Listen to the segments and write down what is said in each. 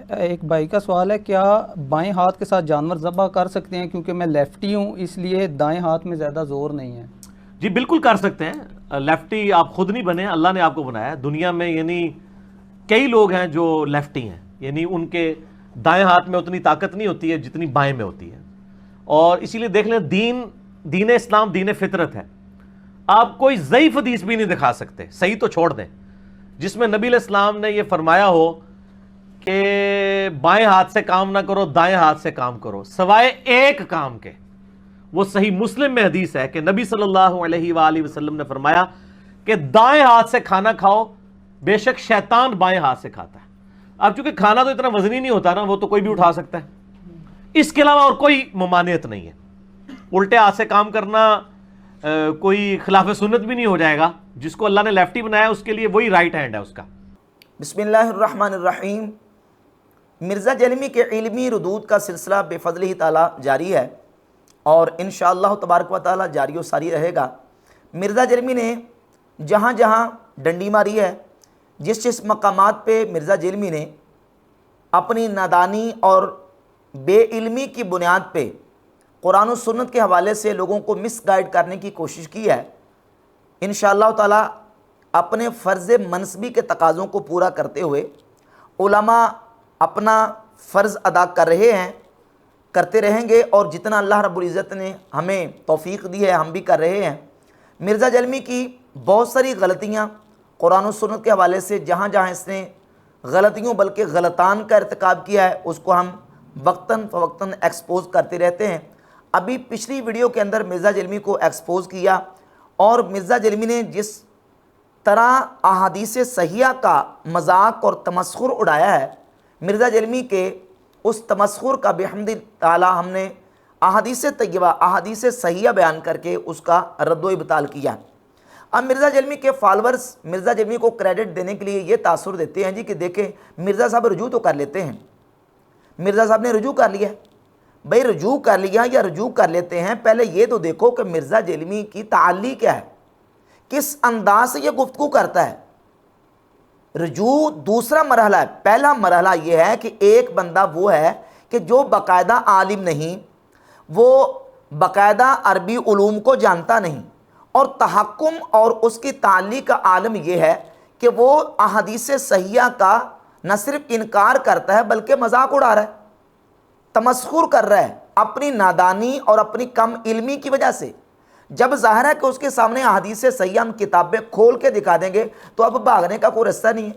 ایک بھائی کا سوال ہے، کیا بائیں ہاتھ کے ساتھ جانور ذبح کر سکتے ہیں؟ کیونکہ میں لیفٹی ہوں، اس لیے دائیں ہاتھ میں زیادہ زور نہیں ہے۔ جی بالکل کر سکتے ہیں، لیفٹی آپ خود نہیں بنے، اللہ نے آپ کو بنایا ہے دنیا میں، یعنی کئی لوگ ہیں جو لیفٹی ہیں، یعنی ان کے دائیں ہاتھ میں اتنی طاقت نہیں ہوتی ہے جتنی بائیں میں ہوتی ہے، اور اسی لیے دیکھ لیں دین اسلام دین فطرت ہے۔ آپ کوئی ضعیف حدیث بھی نہیں دکھا سکتے، صحیح تو چھوڑ دیں، جس میں نبی علیہ السلام نے یہ فرمایا ہو کہ بائیں ہاتھ سے کام نہ کرو، دائیں ہاتھ سے کام کرو، سوائے ایک کام کے۔ وہ صحیح مسلم میں حدیث ہے کہ نبی صلی اللہ علیہ وآلہ وسلم نے فرمایا کہ دائیں ہاتھ سے کھانا کھاؤ، بے شک شیطان بائیں ہاتھ سے کھاتا ہے۔ اب چونکہ کھانا تو اتنا وزنی نہیں ہوتا نا، وہ تو کوئی بھی اٹھا سکتا ہے، اس کے علاوہ اور کوئی ممانعت نہیں ہے۔ الٹے ہاتھ سے کام کرنا کوئی خلاف سنت بھی نہیں ہو جائے گا، جس کو اللہ نے لیفٹی بنایا اس کے لیے وہی رائٹ ہینڈ ہے اس کا۔ بسم اللہ الرحمن الرحیم۔ مرزا جیلمی کے علمی ردود کا سلسلہ بے فضلہ تعالیٰ جاری ہے، اور انشاءاللہ تبارک و تعالیٰ جاری و ساری رہے گا۔ مرزا جیلمی نے جہاں جہاں ڈنڈی ماری ہے، جس مقامات پہ مرزا جیلمی نے اپنی نادانی اور بے علمی کی بنیاد پہ قرآن و سنت کے حوالے سے لوگوں کو مس گائیڈ کرنے کی کوشش کی ہے، انشاءاللہ تعالیٰ اپنے فرض منصبی کے تقاضوں کو پورا کرتے ہوئے علماء اپنا فرض ادا کر رہے ہیں، کرتے رہیں گے، اور جتنا اللہ رب العزت نے ہمیں توفیق دی ہے ہم بھی کر رہے ہیں۔ مرزا جیلمی کی بہت ساری غلطیاں قرآن و سنت کے حوالے سے جہاں جہاں اس نے غلطیوں بلکہ غلطان کا ارتکاب کیا ہے، اس کو ہم وقتاً فوقتاً ایکسپوز کرتے رہتے ہیں۔ ابھی پچھلی ویڈیو کے اندر مرزا جیلمی کو ایکسپوز کیا، اور مرزا جیلمی نے جس طرح احادیث صحیحہ کا مذاق اور تمسخر اڑایا ہے، مرزا جیلمی کے اس تمسخر کا بحمد تعالیٰ ہم نے احادیث طیبہ احادیث صحیحہ بیان کر کے اس کا رد و ابطال کیا۔ اب مرزا جیلمی کے فالورز مرزا جیلمی کو کریڈٹ دینے کے لیے یہ تاثر دیتے ہیں جی کہ دیکھیں مرزا صاحب رجوع تو کر لیتے ہیں، مرزا صاحب نے رجوع کر لیا۔ بھئی رجوع کر لیا یا رجوع کر لیتے ہیں، پہلے یہ تو دیکھو کہ مرزا جیلمی کی تعلی کیا ہے، کس انداز سے یہ گفتگو کرتا ہے۔ رجوع دوسرا مرحلہ ہے، پہلا مرحلہ یہ ہے کہ ایک بندہ وہ ہے کہ جو باقاعدہ عالم نہیں، وہ باقاعدہ عربی علوم کو جانتا نہیں، اور تحکم اور اس کی تعلی کا عالم یہ ہے کہ وہ احادیث صحیحہ کا نہ صرف انکار کرتا ہے بلکہ مذاق اڑا رہا ہے، تمسخر کر رہا ہے اپنی نادانی اور اپنی کم علمی کی وجہ سے۔ جب ظاہر ہے کہ اس کے سامنے احادیث صحیحہ ہم کتابیں کھول کے دکھا دیں گے تو اب بھاگنے کا کوئی رستہ نہیں ہے،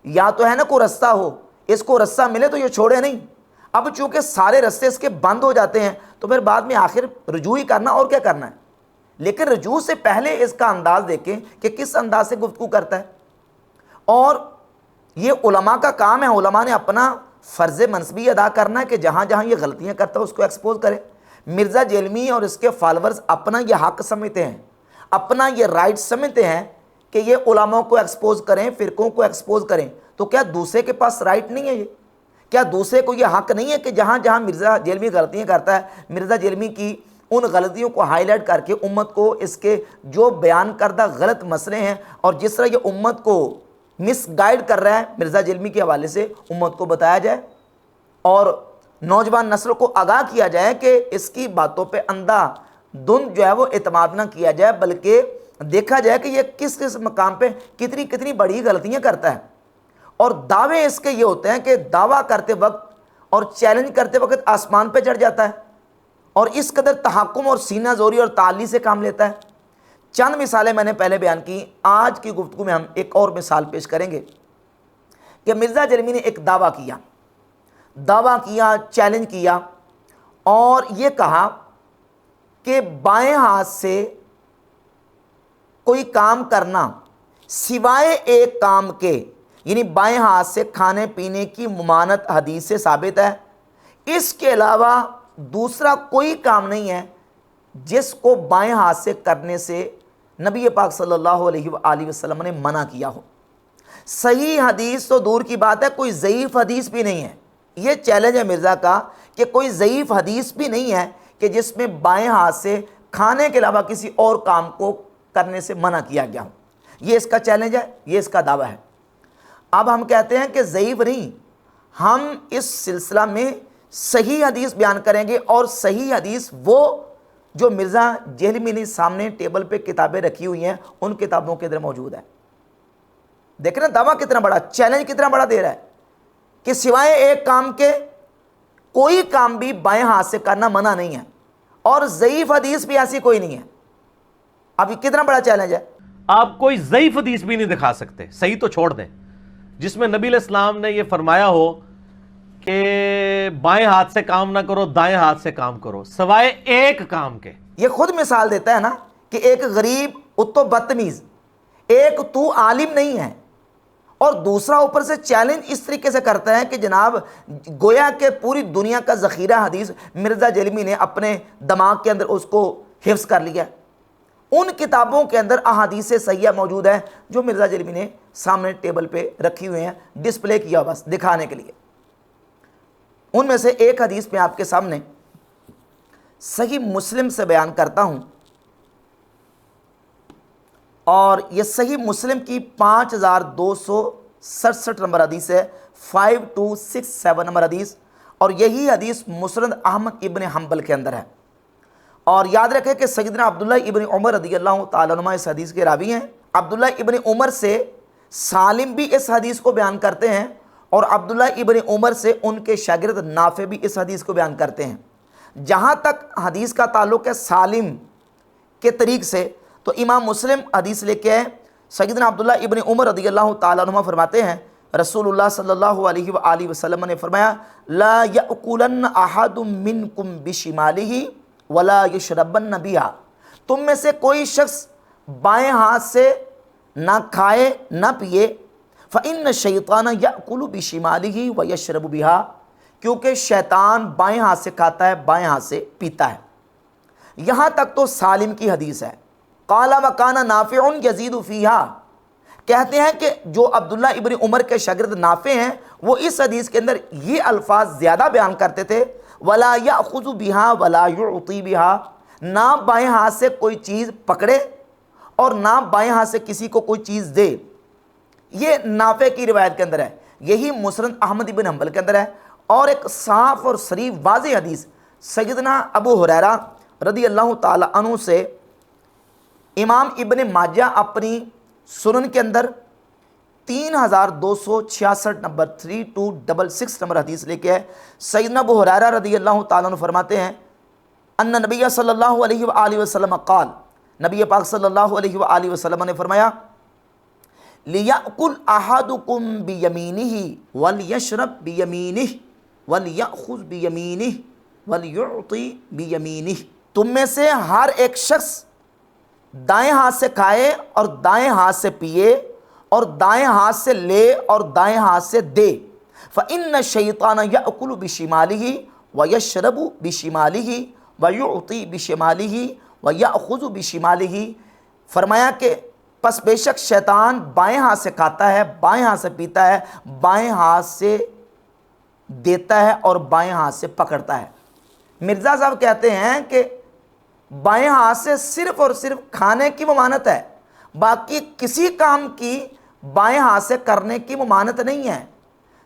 یا تو ہے نا کوئی رستہ ہو، اس کو رستہ ملے تو یہ چھوڑے نہیں۔ اب چونکہ سارے رستے اس کے بند ہو جاتے ہیں تو پھر بعد میں آخر رجوع ہی کرنا، اور کیا کرنا ہے۔ لیکن رجوع سے پہلے اس کا انداز دیکھیں کہ کس انداز سے گفتگو کرتا ہے، اور یہ علماء کا کام ہے، علماء نے اپنا فرض منصبی ادا کرنا ہے کہ جہاں جہاں یہ غلطیاں کرتا ہے اس کو ایکسپوز کرے۔ مرزا جیلمی اور اس کے فالورز اپنا یہ حق سمجھتے ہیں، اپنا یہ رائٹ سمجھتے ہیں کہ یہ علماء کو ایکسپوز کریں، فرقوں کو ایکسپوز کریں، تو کیا دوسرے کے پاس رائٹ نہیں ہے؟ یہ کیا دوسرے کو یہ حق نہیں ہے کہ جہاں جہاں مرزا جیلمی غلطیاں کرتا ہے، مرزا جیلمی کی ان غلطیوں کو ہائی لائٹ کر کے امت کو اس کے جو بیان کردہ غلط مسئلے ہیں اور جس طرح یہ امت کو مس گائیڈ کر رہا ہے مرزا جیلمی کے حوالے سے امت کو بتایا جائے، اور نوجوان نسل کو آگاہ کیا جائے کہ اس کی باتوں پہ اندھا دھند جو ہے وہ اعتماد نہ کیا جائے، بلکہ دیکھا جائے کہ یہ کس کس مقام پہ کتنی بڑی غلطیاں کرتا ہے۔ اور دعوے اس کے یہ ہوتے ہیں کہ دعویٰ کرتے وقت اور چیلنج کرتے وقت آسمان پہ چڑھ جاتا ہے، اور اس قدر تحکم اور سینہ زوری اور تعلی سے کام لیتا ہے۔ چند مثالیں میں نے پہلے بیان کی، آج کی گفتگو میں ہم ایک اور مثال پیش کریں گے کہ مرزا جیلمی نے ایک دعویٰ کیا، چیلنج کیا، اور یہ کہا کہ بائیں ہاتھ سے کوئی کام کرنا سوائے ایک کام کے، یعنی بائیں ہاتھ سے کھانے پینے کی ممانعت حدیث سے ثابت ہے، اس کے علاوہ دوسرا کوئی کام نہیں ہے جس کو بائیں ہاتھ سے کرنے سے نبی پاک صلی اللہ علیہ وآلہ وسلم نے منع کیا ہو۔ صحیح حدیث تو دور کی بات ہے، کوئی ضعیف حدیث بھی نہیں ہے۔ یہ چیلنج ہے مرزا کا کہ کوئی ضعیف حدیث بھی نہیں ہے کہ جس میں بائیں ہاتھ سے کھانے کے علاوہ کسی اور کام کو کرنے سے منع کیا گیا ہو۔ یہ اس کا چیلنج ہے، یہ اس کا دعویٰ ہے۔ اب ہم کہتے ہیں کہ ضعیف نہیں، ہم اس سلسلہ میں صحیح حدیث بیان کریں گے، اور صحیح حدیث وہ جو مرزا جہلمی نے سامنے ٹیبل پہ کتابیں رکھی ہوئی ہیں ان کتابوں کے اندر موجود ہے۔ دیکھیں نا دعویٰ کتنا بڑا، چیلنج کتنا بڑا دے رہا ہے کہ سوائے ایک کام کے کوئی کام بھی بائیں ہاتھ سے کرنا منع نہیں ہے، اور ضعیف حدیث بھی ایسی کوئی نہیں ہے۔ اب یہ کتنا بڑا چیلنج ہے۔ آپ کوئی ضعیف حدیث بھی نہیں دکھا سکتے، صحیح تو چھوڑ دیں، جس میں نبی علیہ السلام نے یہ فرمایا ہو کہ بائیں ہاتھ سے کام نہ کرو، دائیں ہاتھ سے کام کرو، سوائے ایک کام کے۔ یہ خود مثال دیتا ہے نا کہ ایک غریب اتو بدتمیز، ایک تو عالم نہیں ہے، اور دوسرا اوپر سے چیلنج اس طریقے سے کرتا ہے کہ جناب گویا کہ پوری دنیا کا ذخیرہ حدیث مرزا جہلمی نے اپنے دماغ کے اندر اس کو حفظ کر لیا۔ ان کتابوں کے اندر احادیث صحیحہ موجود ہے جو مرزا جہلمی نے سامنے ٹیبل پہ رکھی ہوئے ہیں، ڈسپلے کیا بس دکھانے کے لیے۔ ان میں سے ایک حدیث میں آپ کے سامنے صحیح مسلم سے بیان کرتا ہوں، اور یہ صحیح مسلم کی 5267 نمبر حدیث ہے، 5267 نمبر حدیث، اور یہی حدیث مسند احمد ابن حنبل کے اندر ہے۔ اور یاد رکھیں کہ سیدنا عبداللہ ابن عمر رضی اللہ تعالیٰ عنہ اس حدیث کے راوی ہیں۔ عبداللہ ابن عمر سے سالم بھی اس حدیث کو بیان کرتے ہیں، اور عبداللہ ابن عمر سے ان کے شاگرد نافع بھی اس حدیث کو بیان کرتے ہیں۔ جہاں تک حدیث کا تعلق ہے سالم کے طریق سے، تو امام مسلم حدیث لے کے سیدنا عبداللہ ابن عمر رضی اللہ تعالیٰ عنہ فرماتے ہیں رسول اللہ صلی اللہ علیہ وآلہ وسلم نے فرمایا لا یأکلن احد منکم بشمالہ ولا یشربن بہا، تم میں سے کوئی شخص بائیں ہاتھ سے نہ کھائے نہ پیے، فإن الشیطان یأکل بشمالہ ویشرب بہا، کیونکہ شیطان بائیں ہاتھ سے کھاتا ہے، بائیں ہاتھ سے پیتا ہے۔ یہاں تک تو سالم کی حدیث ہے۔ قال وکان نافع یزید فیہا، کہتے ہیں کہ جو عبداللہ ابن عمر کے شاگرد نافع ہیں وہ اس حدیث کے اندر یہ الفاظ زیادہ بیان کرتے تھے، ولا یأخذ بہا ولا یعطی بہا، نہ بائیں ہاتھ سے کوئی چیز پکڑے اور نہ بائیں ہاتھ سے کسی کو کوئی چیز دے۔ یہ نافع کی روایت کے اندر ہے، یہی مسند احمد ابن حنبل کے اندر ہے۔ اور ایک صاف اور صریح واضح حدیث سیدنا ابو ہریرہ رضی اللہ تعالی عنہ سے امام ابن ماجہ اپنی سنن کے اندر 3266 نمبر 3266 نمبر حدیث لے کے ہے۔ سیدنا ابو ہریرہ رضی اللہ تعالیٰ عنہ فرماتے ہیں ان نبی صلی اللہ علیہ وآلہ وسلم قال، نبی پاک صلی اللہ علیہ وآلہ وسلم نے فرمایا لِيَأْكُلْ أَحَدُكُمْ بِيَمِينِهِ وَلْيَشْرَبْ بِيَمِينِهِ وَلْيَأْخُذْ بِيَمِينِهِ وَلْيُعْطِ بِيَمِينِهِ، تم میں سے ہر ایک شخص دائیں ہاتھ سے کھائے اور دائیں ہاتھ سے پیے، اور دائیں ہاتھ سے لے اور دائیں ہاتھ سے دے۔ فَإِنَّ الشَّيْطَانَ يَأْكُلُ بِشِمَالِهِ وَيَشْرَبُ بِشِمَالِهِ وَيُعْطِي بِشِمَالِهِ وَيَأْخُذُ بِشِمَالِهِ، فرمایا کہ پس بے شک شیطان بائیں ہاتھ سے کھاتا ہے، بائیں ہاتھ سے پیتا ہے، بائیں ہاتھ سے دیتا ہے اور بائیں ہاتھ سے پکڑتا ہے۔ مرزا صاحب کہتے ہیں کہ بائیں ہاتھ سے صرف اور صرف کھانے کی ممانعت ہے، باقی کسی کام کی بائیں ہاتھ سے کرنے کی ممانعت نہیں ہے۔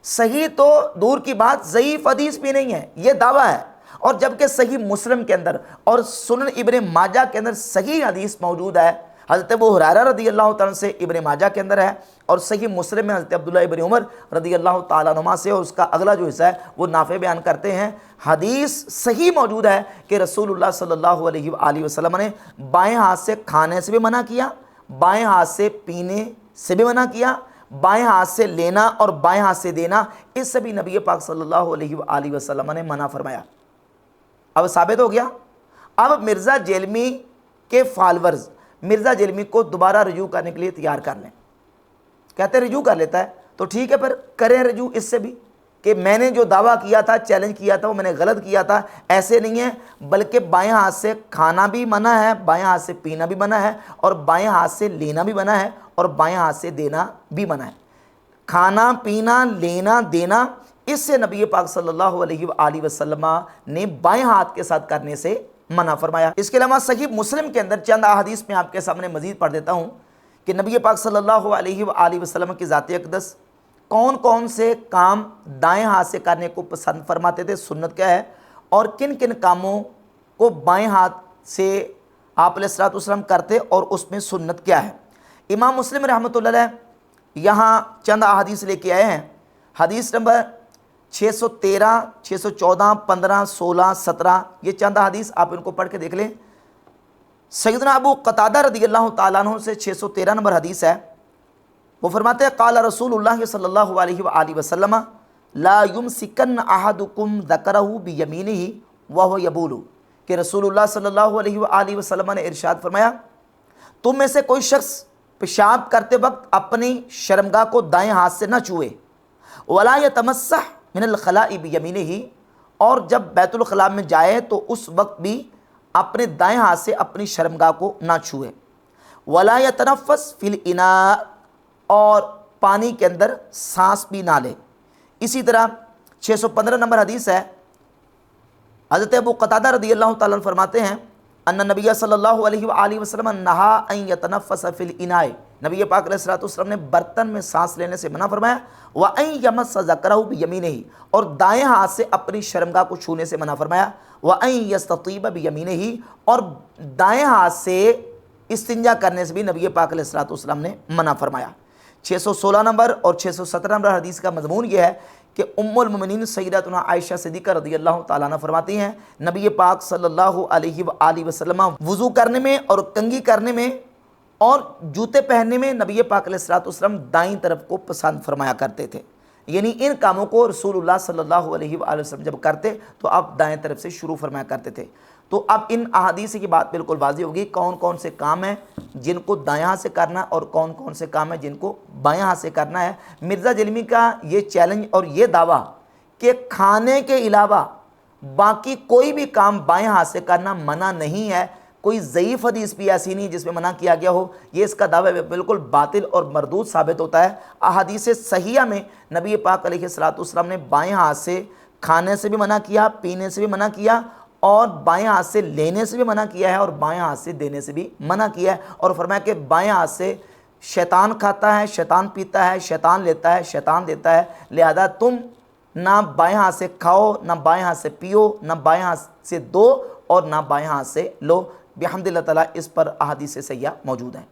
صحیح تو دور کی بات، ضعیف حدیث بھی نہیں ہے، یہ دعویٰ ہے۔ اور جبکہ صحیح مسلم کے اندر اور سنن ابن ماجہ کے اندر صحیح حدیث موجود ہے، حضرت ابو ہریرہ رضی اللہ تعالیٰ سے ابن ماجہ کے اندر ہے، اور صحیح مسلم میں حضرت عبداللہ ابن عمر رضی اللہ تعالیٰ عنہ سے، اور اس کا اگلا جو حصہ ہے وہ نافع بیان کرتے ہیں۔ حدیث صحیح موجود ہے کہ رسول اللہ صلی اللہ علیہ وآلہ وسلم نے بائیں ہاتھ سے کھانے سے بھی منع کیا، بائیں ہاتھ سے پینے سے بھی منع کیا، بائیں ہاتھ سے لینا اور بائیں ہاتھ سے دینا، اس سے بھی نبی پاک صلی اللہ علیہ وآلہ وسلم نے منع فرمایا۔ اب ثابت ہو گیا۔ اب مرزا جہلمی کے فالورز مرزا جہلمی کو دوبارہ رجوع کرنے کے لیے تیار کر لیں، کہتے ہیں رجوع کر لیتا ہے تو ٹھیک ہے، پھر کریں رجوع اس سے بھی کہ میں نے جو دعویٰ کیا تھا، چیلنج کیا تھا، وہ میں نے غلط کیا تھا، ایسے نہیں ہے، بلکہ بائیں ہاتھ سے کھانا بھی منع ہے، بائیں ہاتھ سے پینا بھی منع ہے، اور بائیں ہاتھ سے لینا بھی منع ہے، اور بائیں ہاتھ سے دینا بھی منع ہے۔ کھانا پینا لینا دینا اس سے نبی پاک صلی اللہ علیہ وآلہ وسلم نے بائیں ہاتھ کے ساتھ کرنے سے منع فرمایا۔ اس کے علاوہ صحیح مسلم کے اندر چند احادیث میں آپ کے سامنے مزید پڑھ دیتا ہوں کہ نبی پاک صلی اللہ علیہ وآلہ وسلم کی ذات اقدس کون کون سے کام دائیں ہاتھ سے کرنے کو پسند فرماتے تھے، سنت کیا ہے، اور کن کن کاموں کو بائیں ہاتھ سے آپ علیہ الصلوۃ والسلام کرتے اور اس میں سنت کیا ہے۔ امام مسلم رحمۃ اللہ علیہ یہاں چند احادیث لے کے آئے ہیں۔ حدیث نمبر 613، 614، 15، 16، 17، یہ چند احادیث آپ ان کو پڑھ کے دیکھ لیں۔ سیدنا ابو قتادہ رضی اللہ تعالیٰ عنہ سے 613 نمبر حدیث ہے، وہ فرماتے ہیں قال رسول اللہ صلی اللہ علیہ وآلہ وسلم لا یمسکن احدکم ذکرہ بیمینہ وہو یبول، کہ رسول اللہ صلی اللہ علیہ وآلہ وسلم نے ارشاد فرمایا تم میں سے کوئی شخص پیشاب کرتے وقت اپنی شرمگاہ کو دائیں ہاتھ سے نہ چھوئے، ولا یتمسح من الخلاء بیمینہ، اور جب بیت الخلاء میں جائے تو اس وقت بھی اپنے دائیں ہاتھ سے اپنی شرمگاہ کو نہ چھوئے، ولا یتنفس فی الاناء، اور پانی کے اندر سانس بھی نہ لے۔ اسی طرح 615 نمبر حدیث ہے، حضرت ابو قتادہ رضی اللہ تعالیٰ عنہ فرماتے ہیں ان نبی صلی اللہ علیہ وآلہ وسلم نہا ان یتنفس فی الاناء، نبی پاک علیہ الصلوۃ والسلام نے برتن میں سانس لینے سے منع فرمایا، وَأَن یمس ذکرہ بیمینہ، اور دائیں ہاتھ سے اپنی شرمگاہ کو چھونے سے منع فرمایا، وَأَن یستطیب بیمینہ، اور دائیں ہاتھ سے استنجا کرنے سے بھی نبی پاک علیہ الصلوۃ والسلام نے منع فرمایا۔ 616 نمبر اور 617 نمبر حدیث کا مضمون یہ ہے کہ ام المومنین سیدتنا عائشہ صدیقہ رضی اللہ تعالیٰ عنہ فرماتی ہیں نبی پاک صلی اللہ علیہ وآلہ وسلم وضو کرنے میں اور کنگھی کرنے میں اور جوتے پہننے میں نبی پاک علیہ الصلوۃ والسلام دائیں طرف کو پسند فرمایا کرتے تھے، یعنی ان کاموں کو رسول اللہ صلی اللہ علیہ وآلہ وسلم جب کرتے تو آپ دائیں طرف سے شروع فرمایا کرتے تھے۔ تو اب ان احادیث کی بات بالکل واضح ہوگی کون کون سے کام ہیں جن کو دائیں ہاتھ سے کرنا اور کون کون سے کام ہیں جن کو بائیں ہاتھ سے کرنا ہے۔ مرزا جلمی کا یہ چیلنج اور یہ دعویٰ کہ کھانے کے علاوہ باقی کوئی بھی کام بائیں ہاتھ سے کرنا منع نہیں ہے، کوئی ضعیف حدیث بھی ایسی نہیں جس میں منع کیا گیا ہو، یہ اس کا دعویٰ بالکل باطل اور مردود ثابت ہوتا ہے۔ احادیث صحیحہ میں نبی پاک علیہ الصلوۃ والسلام نے بائیں ہاتھ سے کھانے سے بھی منع کیا، پینے سے بھی منع کیا، اور بائیں ہاتھ سے لینے سے بھی منع کیا ہے اور بائیں ہاتھ سے دینے سے بھی منع کیا ہے، اور فرمایا کہ بائیں ہاتھ سے شیطان کھاتا ہے، شیطان پیتا ہے، شیطان لیتا ہے، شیطان دیتا ہے، لہذا تم نہ بائیں ہاتھ سے کھاؤ، نہ بائیں ہاتھ سے پیو، نہ بائیں ہاتھ سے دو اور نہ بائیں ہاتھ سے لو۔ بحمد اللہ تعالیٰ اس پر احادیث صحیحہ موجود ہیں۔